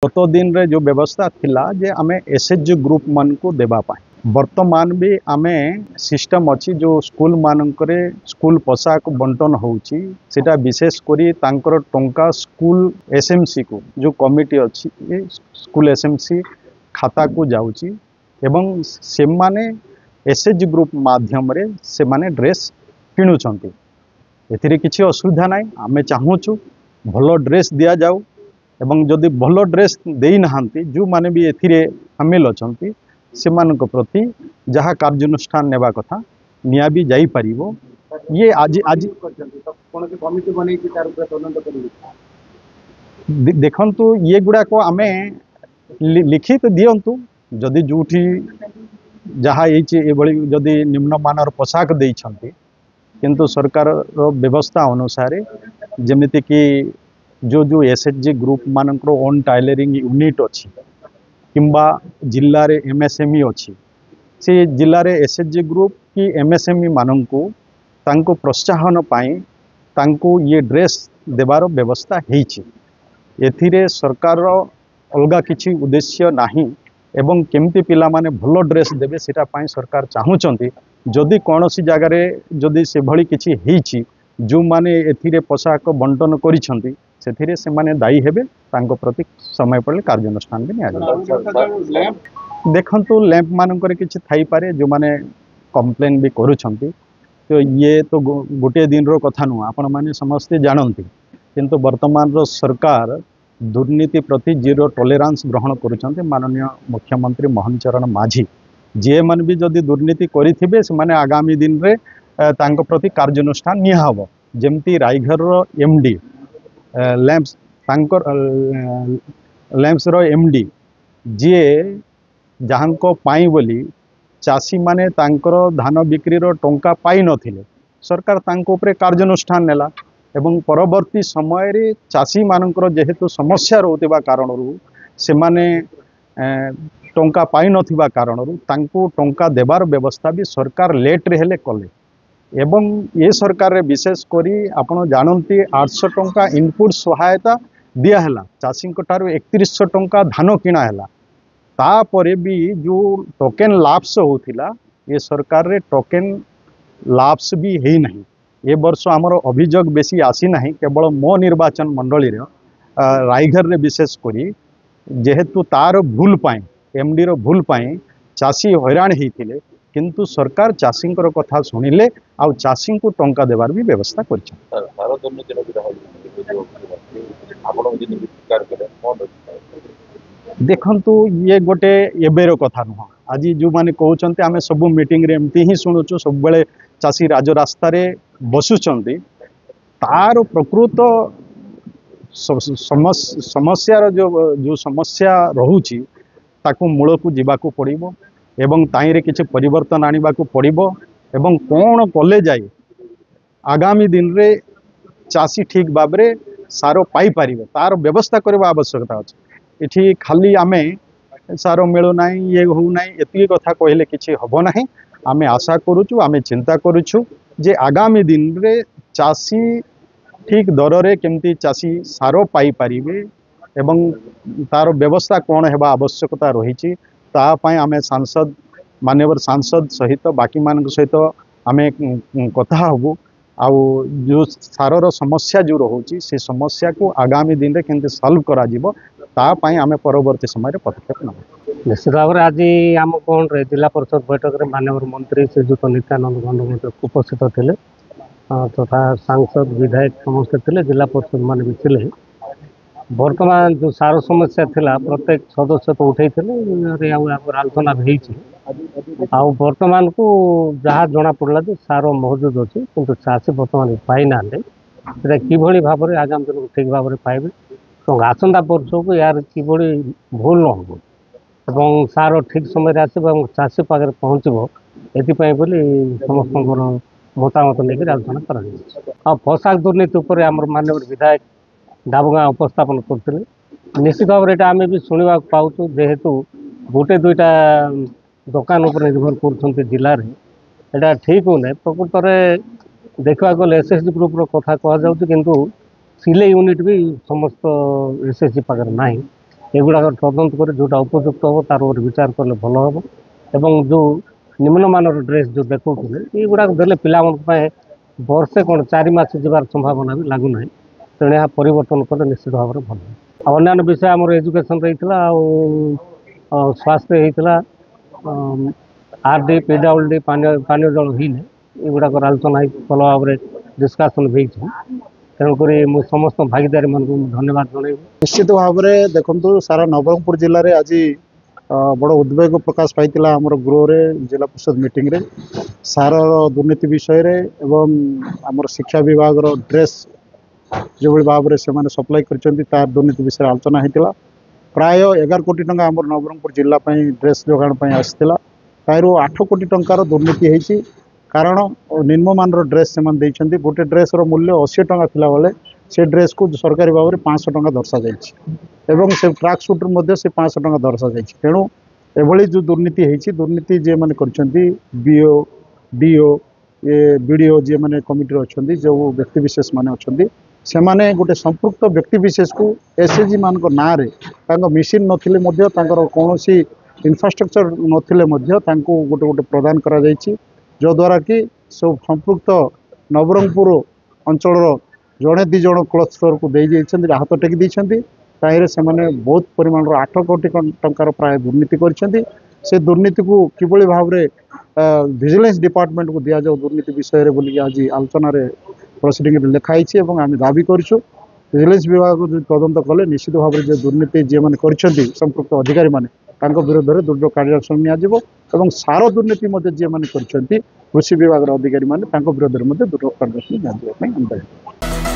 गत दिन रे जो व्यवस्था थिला जे आमे एसएचजी ग्रुप मान को देबा पाए वर्तमान भी आमे सिस्टम अच्छी जो स्कूल मानकरे स्कूल पोशाक बंटन होउची सेटा विशेष करी तांकर टंका स्कूल एसएमसी को जो कमिटी अच्छी स्कूल एसएमसी खाता को जाउची एवं से माने एसएचजी ग्रुप माध्यम रे से माने ड्रेस किणुचंती एथिरे किछि असुविधा नाही आमे चाहूछु भलो ड्रेस दिया जाऊ एवं जदि भलो ड्रेस देई नहांती जो माने भी एथिरे शामिल अछंती सेमानक प्रति जहाँ कार्यानुष्ठान नेबा कथा निया भी जाई परिबो ये आज आज कमिटी बनै कि तार ऊपर तदंत करिवे देखंतु ये गुडा को आमे लिखित दियंतु जदि जूठी जहाँ ये भली जदि निम्न मानर पोशाक देइछंती किंतु सरकार रो व्यवस्था अनुसार जेमिति कि जो जो एसएचजी ग्रुप मानकर ओन टाइलरिंग यूनिट अच्छी किंबा जिल्ला रे एमएसएमई अच्छी से जिल्ला रे एसएचजी ग्रुप की एमएसएमई मानंकु तांको प्रोत्साहन पाई तांको ये ड्रेस देवार व्यवस्था हेछि एथिरे सरकार अलगा किछि उद्देश्य नाही एवं केमती पिला माने भलो ड्रेस देबे सेटा पाई सरकार चाहूचंती जदि कोनोसी जगह रे जदि से भली किछि हेछि जो माने एथिरे पोशाक बंटन करिसंती सेथिरे से माने दायी हेबे तांको प्रति समय पड़े कार्यानुष्ठान भी निया देखंतु लैंप मानकर किछि थाई पारे जो माने कंप्लेन भी करूछंती तो ये तो गोटे दिन रो कथा नु आपण माने समस्त जानंती किंतु वर्तमान रो सरकार दुर्नीति प्रति जीरो टॉलरेंस ग्रहण करूछंती माननीय मुख्यमंत्री मोहन चरण माझी जे मन भी जदि दुर्नीति करिथिबे से माने आगामी दिन रे तांको प्रति कार्यानुष्ठान निया हबो जेमती रायघर रो एमडी लैंप्स तांकर लैंप्स रो एमडी जे जहां को पाई बोली चाषी माने तांकर धान बिक्री रो टंका पाई नथिले सरकार तांको उपरे कार्यानुष्ठान नेला एवं परवर्ती समय रे चाषी मानकर जेहेतु समस्या रहउतिबा कारणरू से माने टंका पाई नथिबा कारणरू तांको टंका देबार व्यवस्था भी सरकार लेट रे हेले कले एवं ये सरकार रे विशेष करी आपण जानती 800 टंका इनपुट सहायता दिया हैला चाषी ठारू 3100 टंका धान किणा हैला तापरे भी जो टोकेन लाप्स होथिला ये सरकार रे टोकेन लाप्स भी है नहीं ये वर्ष आमर अभियोग बेसी आसी नहीं केवल मो निर्वाचन मंडली रे रायघर रे विशेष करी जेहेतु तार भूल पाई एमडी रो भूल पाई चाषी हैरान हेथिले किंतु सरकार चाषी कथा शुणिले आउ चाषी को टंका देवार भी व्यवस्था कर देखंतु ये गोटे एबेर कथा नुह आज जो माने कहउचंते आमे सब मीटिंग रे एमती ही सुनुचु सब बेले चाषी राजरास्ता रे बसुचंती तार प्रकृत समस्या रो जो समस्या रहुची ताकू मूल को जीवाकू पड़िबो एवं ताईरे किछि परिवर्तन आनिबाकू पड़िबो एवं कोन कले जाय आगामी दिन रे चाषी ठीक भाबरे सारो पाई पारिबे तार व्यवस्था करबा आवश्यकता अछि एठी खाली आमे सारो मिलु नाही ये हो नाही एति कथा कहले किछि हबो नाही आमे आशा करूछु आमे चिंता करूछु जे आगामी दिन रे चाषी ठीक दर रे केमती चाषी सारो पाई पारिबे एवं तार व्यवस्था कोन हेबा आवश्यकता रहिछि ता पाई आमे सांसद मान्यवर सांसद सहित बाकी मान सहित आमे कथा हबु आउ जो सारर समस्या जो रोची से समस्या को आगामी दिन रे केंते सॉल्व करा जिवो ता पाई आमे परवर्ती समय रे पदक्षेप नब निश्चित भाव में आज आम कौन रे जिला परिषद बैठक में माननीय मंत्री श्रीजुत नित्यानंद गंड उपस्थित थे तथा सांसद विधायक समस्त थे जिला परिषद मान भी थे वर्तमान जो सार समस्या थिला प्रत्येक सदस्य तो उठे थे आलोचना भी वर्तमान को जहाँ जना पड़ा जो सार मौजूद अच्छी किंतु चाषी बर्तमान पाई ना कि भाव में आगामी दिन ठीक भाव में पाइबे और आसंता वर्ष को यार कि भूल न हो एवं सार ठीक समय आसो चाषी पाखे पहुँचब एपाई समस्त मतामत लेकर आलोचना कर पोशाक दुर्नीति उपर आम माननीय विधायक डाबगाँ उपस्थापन करते निश्चित भाव में आम भी शुणा पाऊँ जेहेतु गोटे दुईटा दुकान उपर निर्भर कर जिले में यहाँ ठीक हो ना प्रकृत में देखा गले एसएचजी ग्रुप कथा कहुँ किंतु सिले यूनिट भी समस्त एसएचजी पाखे ना एगुड़ाक तदंत कर जोटा उपयुक्त हम तार ऊपर विचार कले भल हम एवं जो निम्नमानर ड्रेस जो देखते युवाक देले पिला वर्षे कौन 4 मास जबार संभावना भी लगुना तेणु यहाँ परिवर्तन कले निश्चित भाव में भल अन्य विषय आम एजुकेशन रही स्वास्थ्य होता आरडी पीडब्ल्यूडी पानी जल होने युवाक आलोचना भल भाव में डिस्कसन हो तेणुक समस्त भागीदारी मान धन्यवाद जन निश्चित भाव में देखु सारा नवरंगपुर जिले में आज बड़ उद्वेग प्रकाश पाई आमर गृह रे जिला परिषद मीटिंग रे सार दुर्नीति विषय रे एवं आमर शिक्षा विभाग रो ड्रेस जो भाव में से सप्लाई कर दुर्नीति विषय आलोचना होता प्राय 11 कोटी टंका आमर नवरंगपुर जिला ड्रेस जोगाण आसाला तारू 8 कोटी टंकार दुर्नीति होती कारण निम्नमान ड्रेस से गोटे ड्रेस रो मूल्य 80 टंका थिला बेले से ड्रेस को सरकारी भाव में 500 टंका दर्शा जाइए से ट्रैक सूट से 500 टंका दर्शा जाइए तेणु एभली जो दुर्नीति होती दुर्नीति जे मैंने बीओ डीओ ये बीडीओ जे मैंने कमिटी अच्छा जो व्यक्तिशेष मैंने अच्छा से माने गोटे संपृक्त व्यक्तिशेष को एसएचजी मान ना मिशन नथिले कौन इनफ्रास्ट्रक्चर नथिले गोटे गोटे प्रदान करा जाइछि जो द्वारा कि सब संपृक्त नवरंगपुर अंचल जड़े दी जन क्लथ स्टोर को दे हाथ टेकी देते से बहुत परिमाण 8 कोटी टंकार प्राय दुर्नीति कर से दुर्नीति को किभली भाव में विजिलेंस डिपार्टमेंट को दिया जाओ दुर्नीति विषय बोलिक आज आलोचन प्रोसीडिंग लिखाई आम दाबी करूँ विजिलेंस विभाग जो तदंत कले निश्चित भाव में जो दुर्नीति जी मैंने कर संपृक्त अधिकारी मैंने विरोध में दृढ़ कार्यानुष्ठान नियाजिबो सार दुर्नीति जी मैंने कर कृषि विभाग अधिकारी मैंने विरोध में दृढ़ कार्यानुष्ठान नियाजिबा।